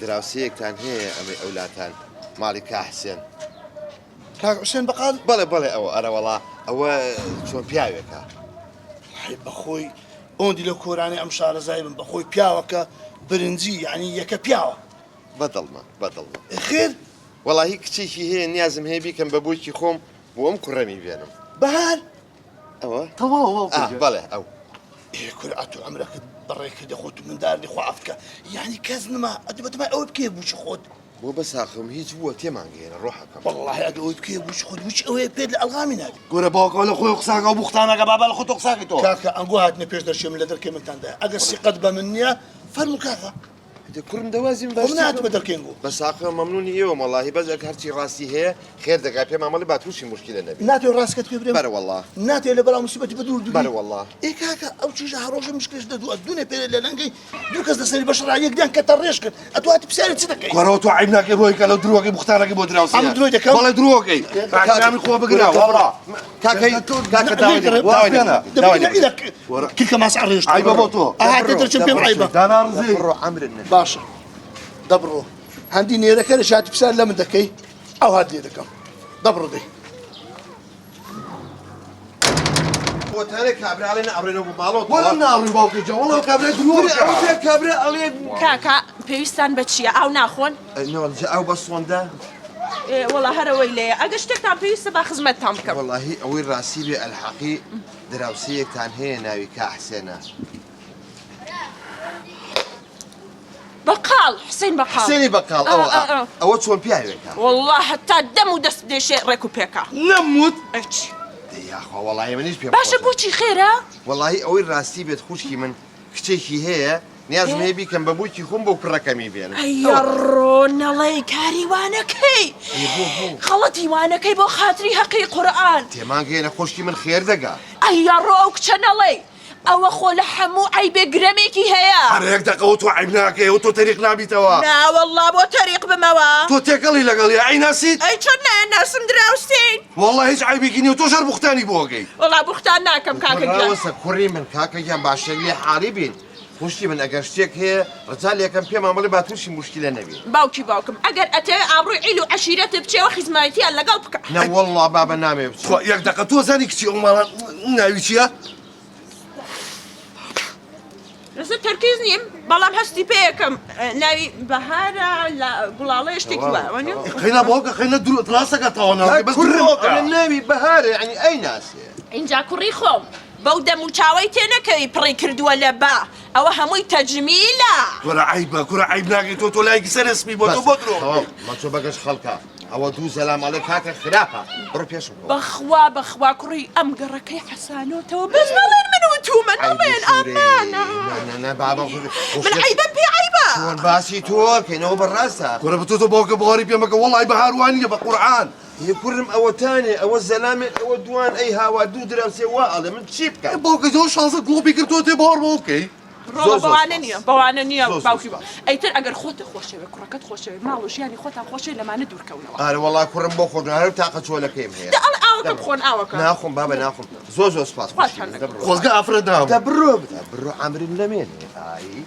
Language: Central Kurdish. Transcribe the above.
دراوسەیەکتان هەیە ئەمەی ئەولاتان ماڵی کا حسێن کاک حوسێن بەقال بەڵێ ئەوە ئەرەوەڵا ئەوە چۆن پیاوێکە بەخۆی ئەوەندی لە کۆرانی ئەم شارەزای بم بەخۆی پیاوەکە برنجی یعنی یەکە پیاوە بەدڵمە خێر وەڵاهی کچێکی هەیە نیازم هەیە بیکەم بە بۆیکی خۆم بۆ ئەم کوڕەمی بێنم بەهار ئەوە تەواو بەڵێ ئەو کورعەت و ئەمرەکەت بەڕێکردە خۆت و منداردی خوافکە یعنی کەس نما ئەدبەتمای ئەوە بکێ بووچی خۆت بۆ بەساخم هیچ بووە تێمانگەێنە ڕۆحەکەم والله ئەگە ئەوەی بکێ بووچی خۆت وچ ئەوەیە پێت لە ئەلغامی نابێت گۆرە باوکەوە لە خۆی قساکە و بوختانەکە بابا لە خۆت قساکی تۆ کاکە ئەنگۆ هاتنە پێش دەرشێم لە دەرکێ منتاندا ئەگەر سیقەت بە من نییە فەرمو کاکە کوڕم دەوازیم خۆم نهاتمە دەرکێن بوو بەساخە مەمنونی ئێوە مەڵاهی بەزێک هەرچی ڕاستی هەیە خێر دەگا پێ مامەڵی با تووشی مشکلە نەبێت ناتوێ ڕاستکەت پێ برێ بەرە وەڵڵا ناتێ لە بەراو موسیبەتی بە دوور دوور بەرە وەڵڵا ئێ کاکە ئەو چیژە هەڕۆژە مشکلش دەدووە دوونێ پێ لە لەنگەی دوو کەس لەسەری بەشڕا یەکدیان کەتە ڕێژ کرد ئەتوات پرسیاری چ دەکەی گۆرەوە تۆ عیب ناکەی ڕۆی کە لەو درۆگەی بوختانەکەی بۆ دراوسێ ئەم درۆی دەکەم بەڵێ درۆگەی کاکەمی خۆ بگرە وەڕا کاکە کلکە ماس عڕێژ عیبە بۆ تۆ ئاهاتێ دەرچم پێم عیبە داناڕزی ڕۆ ئەمرن باشە دەبڕۆ هەندی نێرەکە لە شاتی پسار لە من دەکەی ئەو هات لێ دەکەم دەبڕۆ دەی بۆتانێک کابراڵێ نەڕێنەوە بۆ ماڵەوە وەڵام ناڕووی باوکەی جا وەڵام کابرای درۆگە کابرا ئەڵێ کاکە پێویستان بە چییە ئاو ناخۆن نەوەجا ئەو بە سۆندا وەڵا هەرەوەی لێیە ئەگە شتێکتان پێویستە با خزمەتتان بکەم وەڵاهی ئەوەی ڕاستی بێ ئەلحەقی دراوسەیەکتان هەیە ناوی کا حسێنە بەقاڵ حسین بەقاڵ حسێنی بەقاڵ ئەوە چۆن پیاوێکە والله هەتا دەم و دەست دێشێ ڕێک و پێکە نەموت ئەچی یاخوا وەڵاهی منیش پێ باشە بۆچی خێرە وەڵاهی ئەوەی ڕاستی بێت خوشکی من کچێکی هەیە نیازم هەیە بیکەم بە بووکی خۆم بۆ کوڕەکەمی بێنم ئەیڕۆ نەڵێی کاری وانەکەی خەڵەتی وانەکەی بۆ خاتری حەقی قورئان تێمانگەێنە خوشکی من خێر دەگا ئەیڕۆ ئەو کچە نەڵێی ئەوە خۆ لە هەموو عیبێ گرەمێکی هەیە هەرەیەک دەقەوە تۆ عیب ناکەی و تۆ تەریق نابیتەوە ناوەڵڵا بۆ تەریق بمەوە تۆ تێکەڵی لەگەڵی ئەی ناسیت ئەی چۆن ناسم دراوسین والله هیچ عیبێکی نیە تۆ ژەر بوختانی بۆگەی وەڵا بوختان ناکەم کاکە گیان ڕاوەسە کوڕی من کاکەگیان باشە لێ حاڵی بین خوشکی من ئەگەر شتێک هەیە ڕجال یەکەم پێ مامەڵی با تووشی مشکلە نەبێت باوکم ئەگەر ئەتەوێ ئابڕووی عیل و عەشیرەتت بچێوە خزمەتیان لەگەڵ بکە نەوەڵڵا بابە نامێ بچوە یەک دقە تۆ زانی کچی ئەو ماڵە ناوی چییە؟ لەسەر تەرکیز نیم بەڵام هەستی پێیەکەم ناوی بەهارە لە گوڵاڵە شتێکی وایە خەینا باوکە خەینا درۆ ڕاستەکە تاواناکە بەس ئەمە ناوی بەهارە یعنی ئەی ناسێ اینجا کوڕی خۆم بەو دەم و چاوەی تێ نەکەوی پڕی کردووە لە با ئەوە هەمووی تەجمیلە کوڕە عیبە کوڕە عیب ناکەی تۆ لایەکی سەرسمی بۆ تۆ بۆ درۆ مەچۆ بەگەش خەڵکە ئەوە دوو زەلامەڵێ کاکە خراپە بڕۆ پێشم بەخوا کوڕی ئەم گەڕەکەی حەسانۆتەوە بەس نەڵێن من و تومە نەڵێن ئامانە بابا من عیبەم پێ عیبە چۆن باسی تۆکەینەوە بەڕاستە کوڕە بە تۆ باوکە بەڵی پێمەکە وەڵی بەهاروانیە بە قورئان هی کوڕم ئەوەتانێ ئەوە زەلامێت ئەوە دوان ئەی هاوا دوو دراوسێ وا ئەڵێ من چی بکەم باوکە جۆ شانزە گڵۆپی کرد تۆ تێ باوەڕ بۆکەی ڕۆڵە بەوانە نییە باوکی بە ئەیتر ئەگەر خۆتە خۆشەوێ کوڕەکەت خۆشەوێ ماڵ و ژیانی خۆتان خۆشەوێ لەمانە دوورکەونەوە ئارە وەڵا کوڕم بۆ خۆت هەر تاقە چۆلەکەیم هەیە ئاوەکە بخۆن ئاوەکە ناخۆم بابە ناخۆم زۆر سپاس خۆزگە ئافرەت نام بڕۆ عەمرم لەمێنێ ئایی